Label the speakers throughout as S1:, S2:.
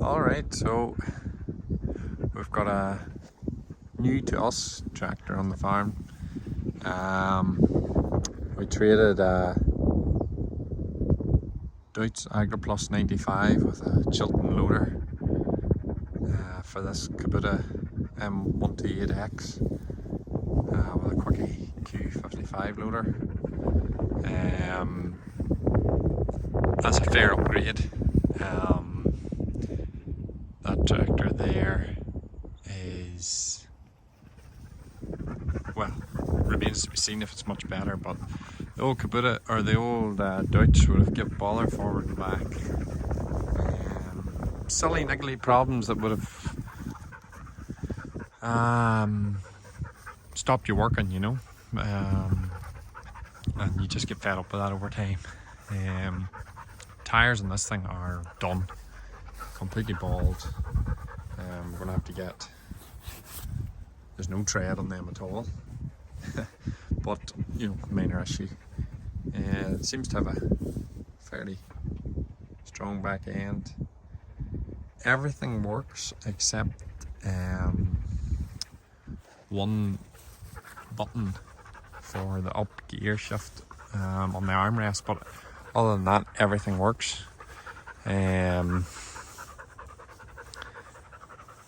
S1: Alright, so we've got a new to us tractor on the farm. We traded a Deutz AgriPlus 95 with a Chilton loader for this Kubota M128X with a Quickie Q55 loader. That's a fair upgrade. That tractor there is, well, remains to be seen if it's much better, but the old Kubota, or the old Deutz, would have given bother forward and back. Silly niggly problems that would have stopped you working, you know, and you just get fed up with that over time. Tires on this thing are done, completely bald. We're gonna have to get, there's no tread on them at all. But you know, minor issue. It seems to have a fairly strong back end. Everything works except one button for the up gear shift on the armrest, but other than that everything works.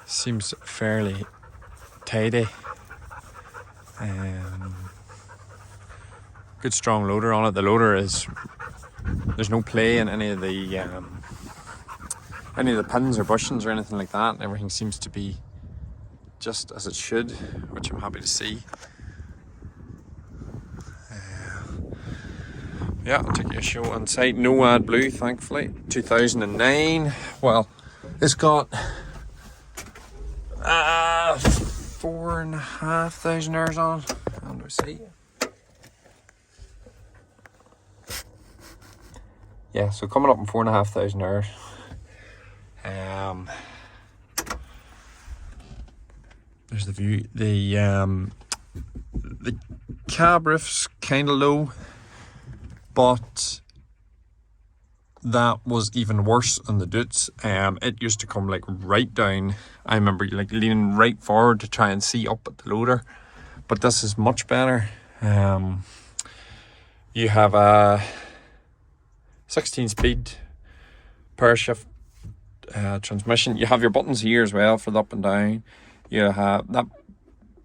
S1: Seems fairly tidy. Good strong loader on it. The loader is, there's no play in any of the pins or bushings or anything like that. Everything seems to be just as it should, which I'm happy to see. Yeah, I'll take you a show on site. No ad blue, thankfully. 2009. Well, it's got 4,500 hours on. How do I see? Yeah, so coming up in 4,500 hours. There's the view. The cab roof's kind of low, but that was even worse on the Deutz. It used to come like right down. I remember like leaning right forward to try and see up at the loader, but this is much better. You have a 16-speed power shift transmission. You have your buttons here as well for the up and down. You have that.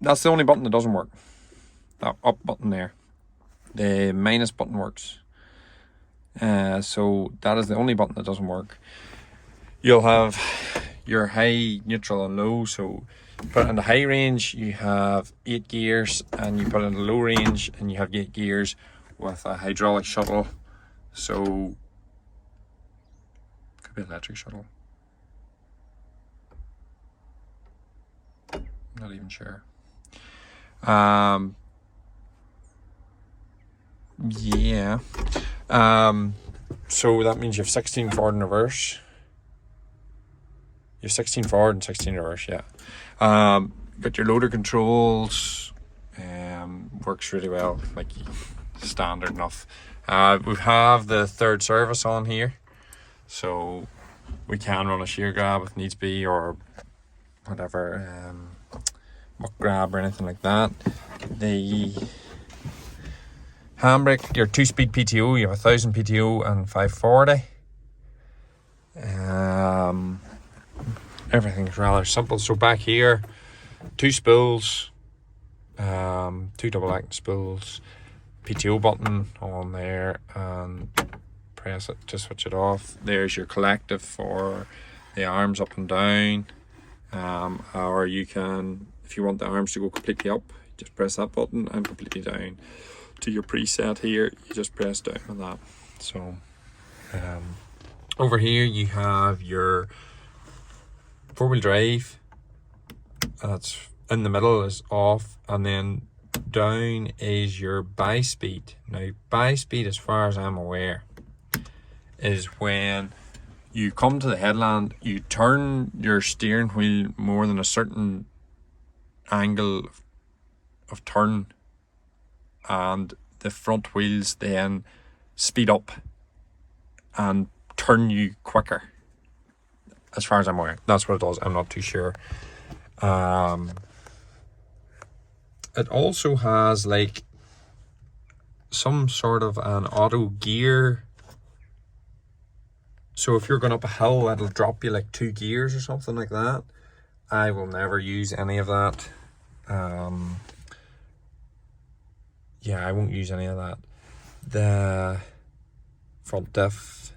S1: That's the only button that doesn't work. That up button there. The minus button works. So that is the only button that doesn't work. You'll have your high, neutral and low. So you put it in the high range, you have 8 gears, and you put it in the low range and you have 8 gears with a hydraulic shuttle. So could be electric shuttle. Not even sure. Yeah. So that means you have 16 forward and reverse. You have 16 forward and 16 reverse, yeah. Got your loader controls. Works really well, like standard enough. We have the third service on here, so we can run a shear grab if needs be, or whatever, muck grab or anything like that. The handbrake, your 2-speed PTO, you have 1,000 PTO and 540. Everything's rather simple. So back here, 2 spools, 2 double acting spools, PTO button on there, and press it to switch it off. There's your collective for the arms up and down, or you can, if you want the arms to go completely up, just press that button, and completely down to your preset here, you just press down on that. So over here you have your 4-wheel drive, that's in the middle is off, and then down is your buy speed. Now buy speed, as far as I'm aware, is when you come to the headland, you turn your steering wheel more than a certain angle of turn, and the front wheels then speed up and turn you quicker. as far as I'm aware. That's what it does. I'm not too sure. It also has like some sort of an auto gear. So if you're going up a hill, it'll drop you like 2 gears or something like that. I will never use any of that. Yeah, I won't use any of that. The front diff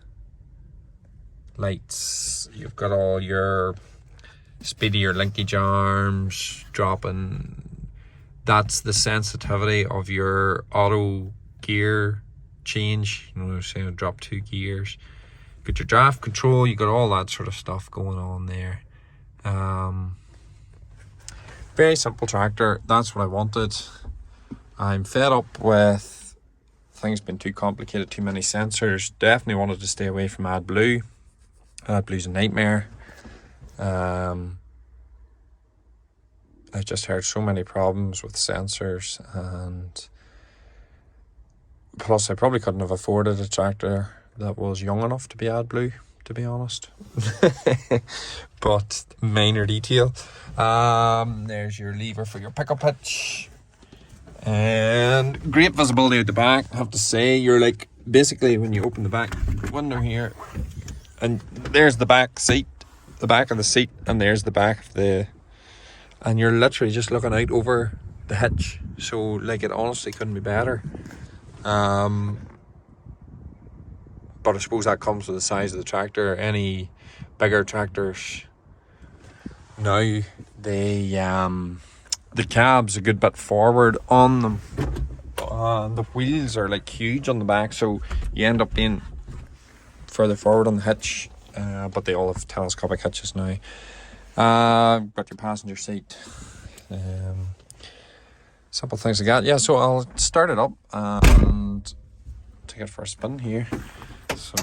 S1: lights, you've got all your speedy or linkage arms dropping. That's the sensitivity of your auto gear change. You know, they're saying drop 2 gears. Got your draft control, you got all that sort of stuff going on there. Very simple tractor. That's what I wanted. I'm fed up with things being too complicated, too many sensors. Definitely wanted to stay away from AdBlue. AdBlue's a nightmare. I just heard so many problems with sensors, and plus I probably couldn't have afforded a tractor that was young enough to be AdBlue, to be honest. But minor detail. There's your lever for your pickup hitch, and great visibility at the back. I have to say, you're like, basically when you open the back window here, and there's the back seat, the back of the seat, and there's the back of the, and you're literally just looking out over the hitch. So like, it honestly couldn't be better. But I suppose that comes with the size of the tractor. Any bigger tractors now, the cab's a good bit forward on them. The wheels are like huge on the back, so you end up being further forward on the hitch. But they all have telescopic hitches now. Got your passenger seat. Simple things like that. Yeah, so I'll start it up and take it for a spin here. So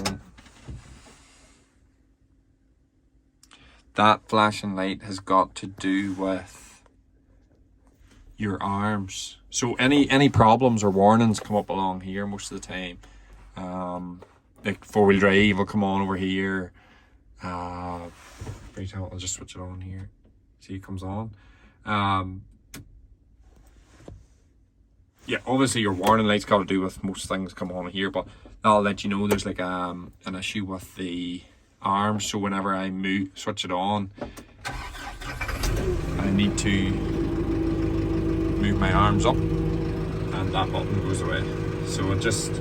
S1: that flashing light has got to do with your arms. So any problems or warnings come up along here most of the time. Like 4-wheel drive will come on over here. I'll just switch it on here. See, it comes on. Yeah, obviously your warning light's got to do with most things come on here, but I'll let you know there's like an issue with the arms. So whenever I switch it on, I need to move my arms up, and that button goes away. So it just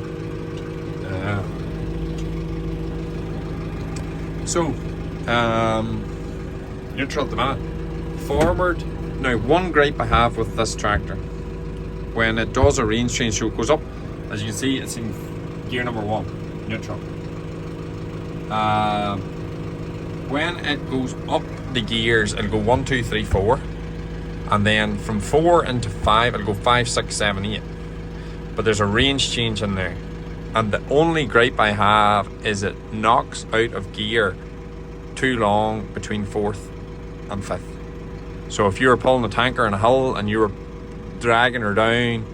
S1: neutral at the minute. Forward. Now, one gripe I have with this tractor, when it does a range change, so it goes up, as you can see, it's in gear number 1, neutral. When it goes up the gears, it'll go 1, 2, 3, 4, and then from 4 into 5, it'll go 5, 6, 7, 8. But there's a range change in there, and the only gripe I have is it knocks out of gear too long between 4th and 5th. So if you were pulling a tanker in a hill and you were dragging her down,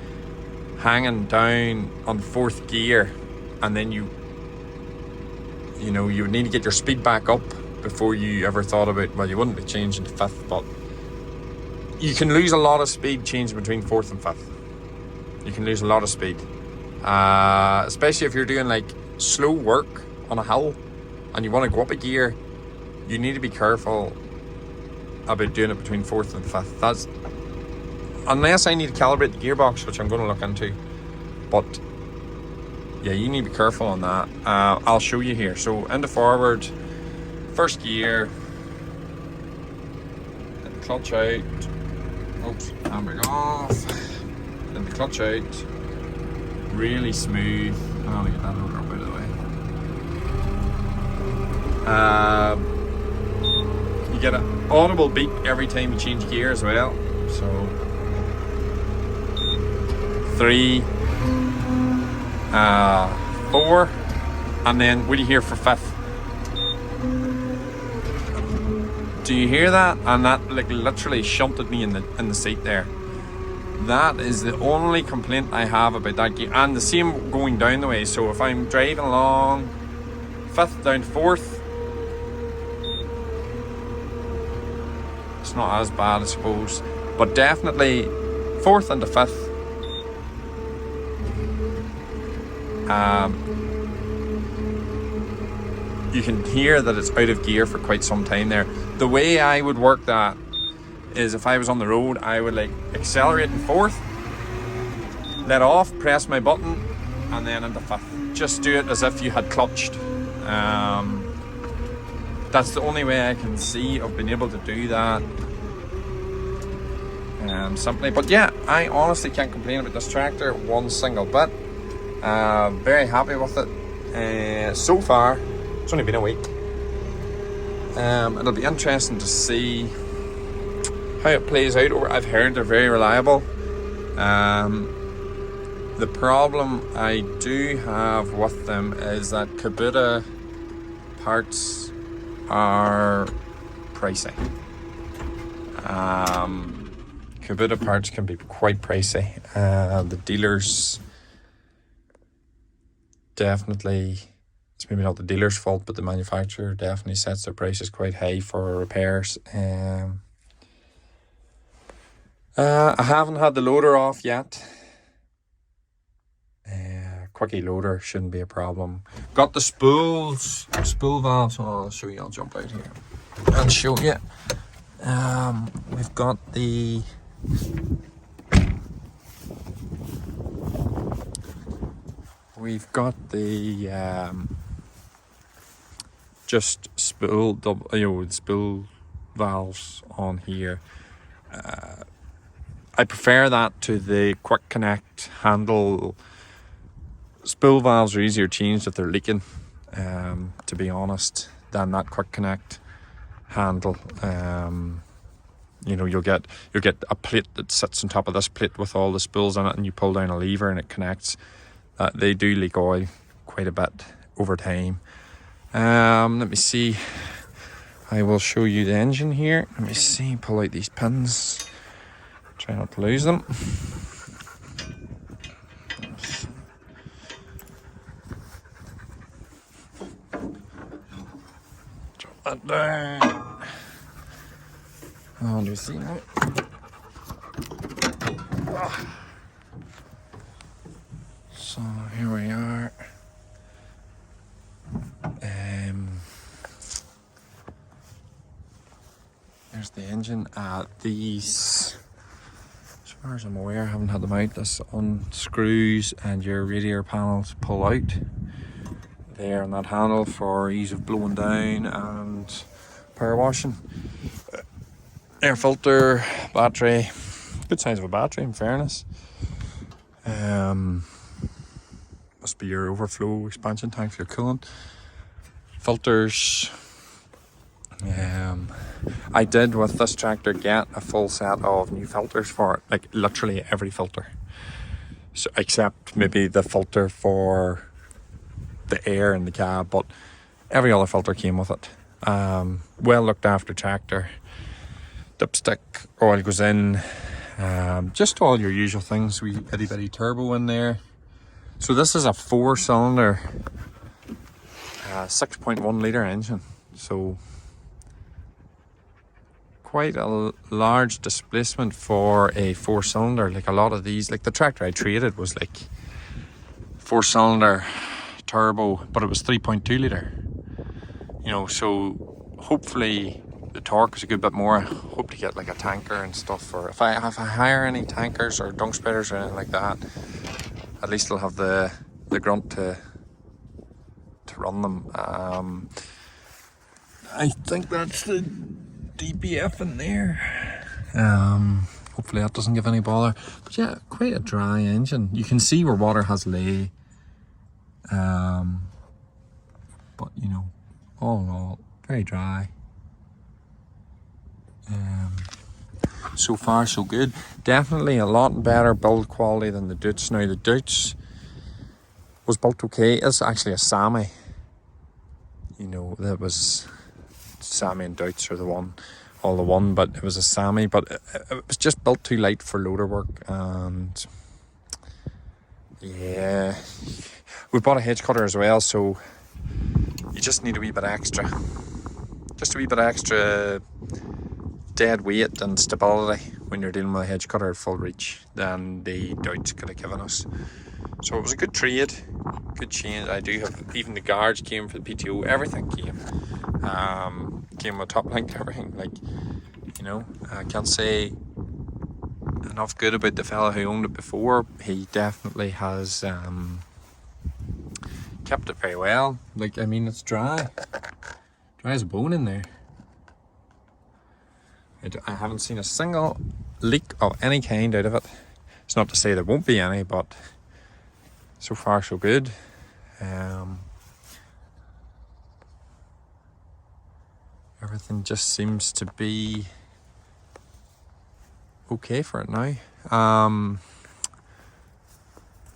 S1: hanging down on 4th gear, and then you would need to get your speed back up before you ever thought about, well, you wouldn't be changing to 5th, but you can lose a lot of speed changing between 4th and 5th. You can lose a lot of speed, especially if you're doing like slow work on a hill and you want to go up a gear. You need to be careful about doing it between 4th and 5th. That's unless I need to calibrate the gearbox, which I'm going to look into. But yeah, you need to be careful on that. I'll show you here. So into forward, first gear, then the clutch out. Oops, handbrake off. Then the clutch out. Really smooth. I'll get that motor up out of the way. You get an audible beep every time you change gear as well. So 3, 4, and then what do you hear for 5th? Do you hear that? And that like literally shunted me in the seat there. That is the only complaint I have about that gear, and the same going down the way. So if I'm driving along 5th down to 4th, it's not as bad, I suppose. But definitely 4th and the 5th. You can hear that it's out of gear for quite some time there. The way I would work that is, if I was on the road, I would like accelerate in 4th, let off, press my button, and then into 5th. Just do it as if you had clutched. That's the only way I can see of being able to do that. Simply, but yeah, I honestly can't complain about this tractor one single bit. Very happy with it. So far, it's only been a week. It'll be interesting to see how it plays out. I've heard they're very reliable. The problem I do have with them is that Kubota parts are pricey. Kubota parts can be quite pricey. The dealers definitely, it's maybe not the dealer's fault, but the manufacturer definitely sets their prices quite high for repairs. I haven't had the loader off yet. Quickie loader shouldn't be a problem. Got the spool valves. I'll show you. I'll jump out here and show you. We've got the just spool spool valves on here. I prefer that to the quick connect handle. Spool valves are easier changed if they're leaking, to be honest, than that quick connect handle. You'll get a plate that sits on top of this plate with all the spools in it, and you pull down a lever and it connects. They do leak oil quite a bit over time. Let me see. I will show you the engine here. Let me see. Pull out these pins. Try not to lose them. Drop that down. Oh, do you see now? So here we are. There's the engine. These, as far as I'm aware, I haven't had them out. This unscrews and your radiator panels pull out there on that handle for ease of blowing down and power washing. Air filter, battery, good size of a battery in fairness. Must be your overflow expansion tank for your coolant. Filters. I did with this tractor get a full set of new filters for it, like literally every filter, so except maybe the filter for the air in the cab, but every other filter came with it. Well looked after tractor. Dipstick oil goes in, just all your usual things. We itty bitty turbo in there. So this is a 4-cylinder 6.1 litre engine, so quite a large displacement for a 4-cylinder. Like a lot of these, like the tractor I traded was like 4-cylinder turbo, but it was 3.2 litre. So hopefully the torque is a good bit more. I hope to get like a tanker and stuff, or if I hire any tankers or dung spreaders or anything like that, at least I'll have the grunt to run them. I think that's the DPF in there. Hopefully that doesn't give any bother. But yeah, quite a dry engine. You can see where water has lay. But all in all, very dry. So far so good. Definitely a lot better build quality than the Dutch. Now the Dutch was built okay. It's actually a Sami. That was Sami and Dutch are all the one, but it was a Sami, but it was just built too light for loader work. And yeah, we bought a hedge cutter as well, so you just need a wee bit extra. Just a wee bit extra dead weight and stability when you're dealing with a hedge cutter at full reach than the Deutz could have given us. So it was a good trade, good change. I do have, even the guards came for the PTO, everything came. Came with top link and everything. Like, you know, I can't say enough good about the fella who owned it before. He definitely has kept it very well. Like, I mean, it's dry as a bone in there. I haven't seen a single leak of any kind out of it. It's not to say there won't be any, but so far so good. Everything just seems to be okay for it now.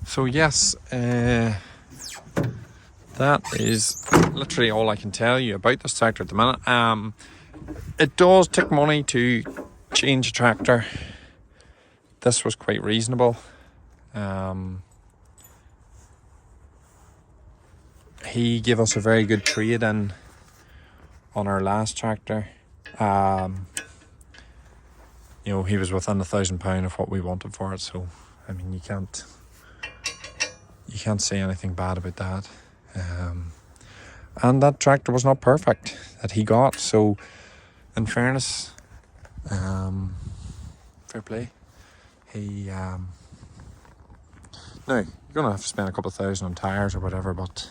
S1: So yes, that is literally all I can tell you about this tractor at the minute. It does take money to change a tractor. This was quite reasonable. He gave us a very good trade in on our last tractor. You know, he was within £1,000 of what we wanted for it, so I mean, you can't say anything bad about that. And that tractor was not perfect that he got, so in fairness, fair play. He no, you're gonna have to spend a couple of thousand on tires or whatever, but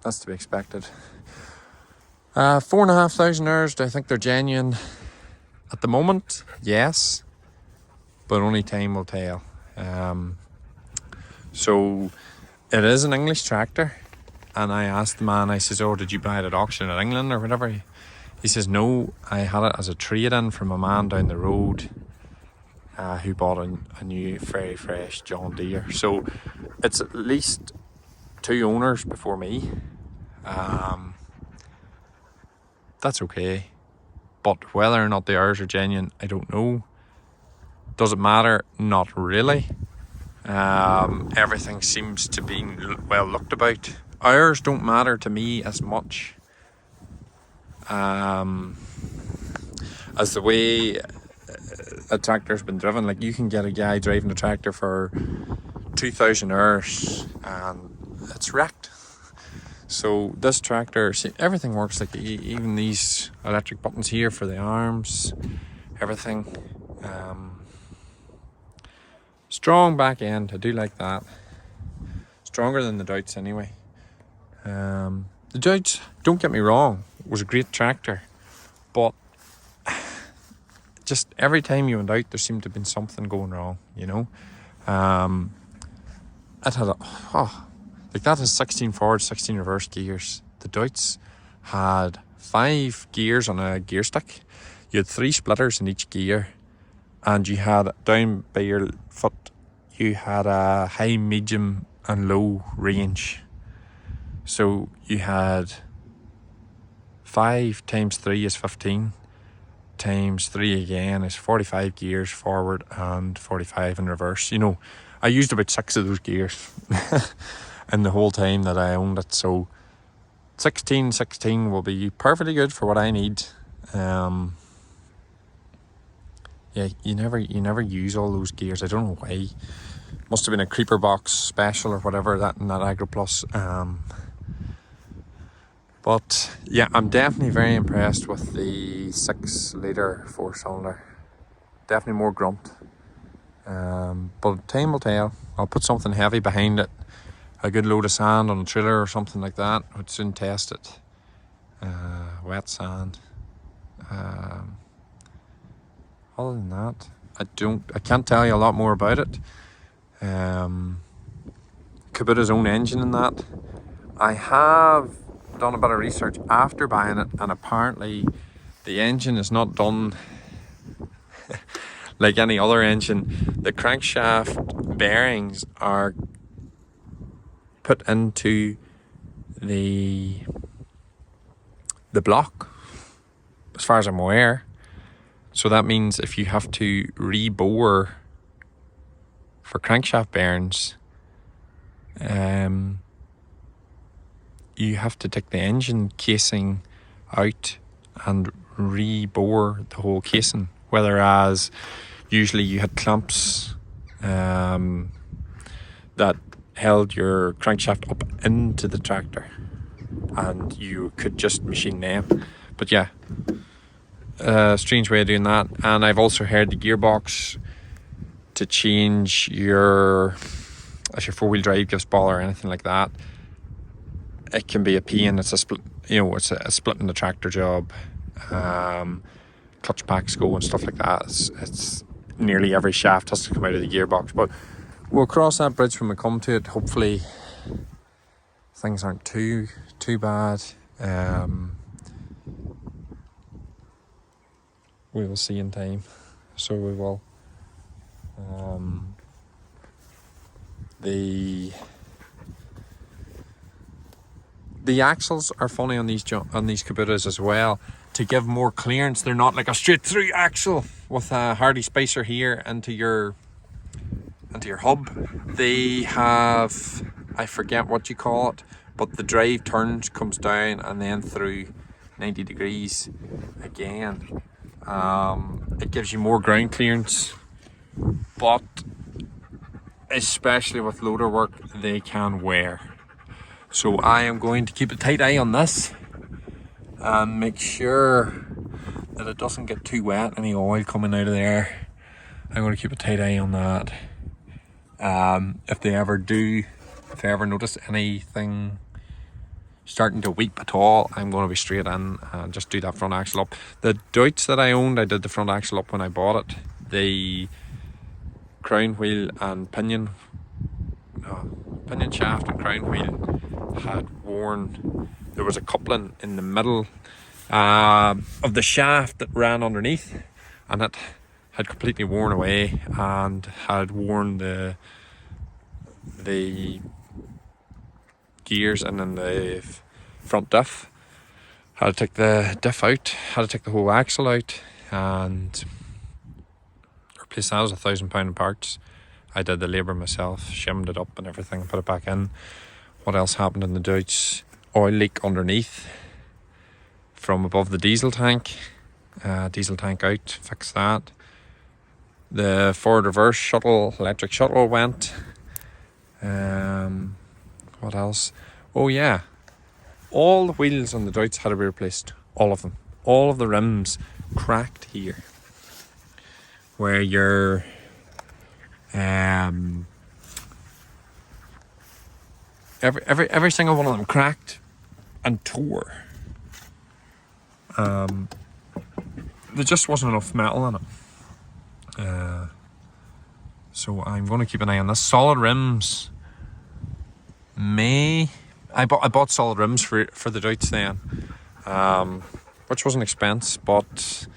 S1: that's to be expected. 4,500 hours. Do I think they're genuine at the moment? Yes, but only time will tell. So it is an English tractor, and I asked the man, I says, oh, did you buy it at auction in England or whatever? He says, no, I had it as a trade-in from a man down the road who bought a new, very fresh John Deere. So it's at least 2 owners before me. That's okay. But whether or not the hours are genuine, I don't know. Does it matter? Not really. Everything seems to be well looked about. Hours don't matter to me as much as the way a tractor's been driven. Like, you can get a guy driving a tractor for 2,000 hours and it's wrecked. So this tractor, see, everything works. Like, even these electric buttons here for the arms, everything. Strong back end, I do like that. Stronger than the Deutz anyway. The Deutz, don't get me wrong, was a great tractor, but just every time you went out, there seemed to have been something going wrong, you know. It had like that has 16 forward, 16 reverse gears. The Deutz had 5 gears on a gear stick. You had 3 splitters in each gear, and you had down by your foot, you had a high, medium and low range. So you had 5 times 3 is 15, times 3 again is 45 gears forward and 45 in reverse. You know, I used about 6 of those gears in the whole time that I owned it. So 16 will be perfectly good for what I need. Yeah, you never use all those gears. I don't know why. Must have been a creeper box special or whatever that in that Agro Plus. But yeah, I'm definitely very impressed with the 6-litre 4-cylinder. Definitely more grunt. But time will tell. I'll put something heavy behind it, a good load of sand on a trailer or something like that. I'd soon test it. Wet sand. Other than that, I can't tell you a lot more about it. Kubota's own engine in that. I have done a bit of research after buying it, and apparently the engine is not done like any other engine. The crankshaft bearings are put into the block, as far as I'm aware. So that means if you have to rebore for crankshaft bearings, you have to take the engine casing out and re-bore the whole casing, whereas usually you had clamps that held your crankshaft up into the tractor and you could just machine them. But yeah, strange way of doing that. And I've also heard the gearbox to change your, if your 4-wheel drive gives ball or anything like that, it can be a pain. It's a split, it's a split in the tractor job. Clutch packs go and stuff like that. It's nearly every shaft has to come out of the gearbox, but we'll cross that bridge when we come to it. Hopefully things aren't too bad. We will see in time, so we will. The axles are funny on these Kubotas as well. To give more clearance, they're not like a straight through axle with a Hardy spacer here into your hub. They have, I forget what you call it, but the drive turns, comes down and then through 90 degrees again. It gives you more ground clearance, but especially with loader work, they can wear. So I am going to keep a tight eye on this and make sure that it doesn't get too wet, any oil coming out of there. I'm going to keep a tight eye on that. If they ever notice anything starting to weep at all, I'm going to be straight in and just do that front axle up. The Deutz that I owned, I did the front axle up when I bought it. The crown wheel and pinion shaft and crown wheel had worn. There was a coupling in the middle of the shaft that ran underneath, and it had completely worn away and had worn the gears and then the front diff. Had to take the diff out, had to take the whole axle out and replace that. It was £1,000 in parts. I did the labour myself, shimmed it up and everything, put it back in. What else happened in the Deutz? Oil leak underneath from above the diesel tank. Diesel tank out, fix that. The forward reverse shuttle, electric shuttle went. What else? Oh yeah, all the wheels on the Deutz had to be replaced. All of them. All of the rims cracked here, where your every single one of them cracked and tore. There just wasn't enough metal in it. So I'm going to keep an eye on this. Solid rims. I bought solid rims for the Deutz then, which wasn't expense, but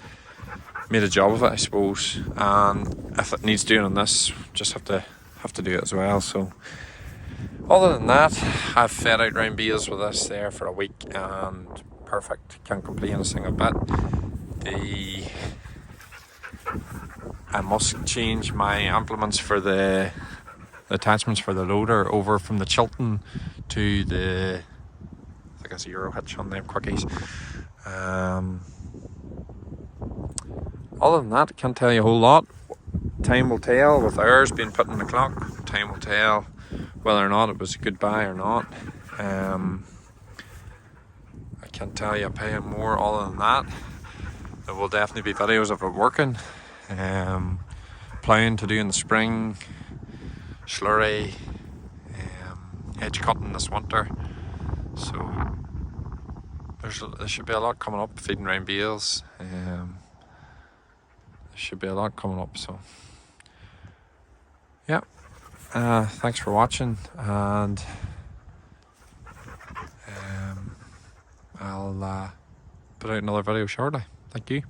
S1: made a job of it, I suppose. And if it needs doing on this, just have to do it as well. So other than that, I've fed out round beers with this there for a week and perfect. Can't complain a single bit. I must change my implements for the attachments for the loader over from the Chilton to the, I think it's a Euro hitch on them quickies. Other than that, I can't tell you a whole lot. Time will tell. With hours being put in the clock, time will tell whether or not it was a good buy or not. I can't tell you a penny more other than that. There will definitely be videos of it working. Ploughing to do in the spring, slurry, edge cutting this winter. So there should be a lot coming up, feeding round bales. There should be a lot coming up, so yeah. Thanks for watching, and I'll put out another video shortly. Thank you.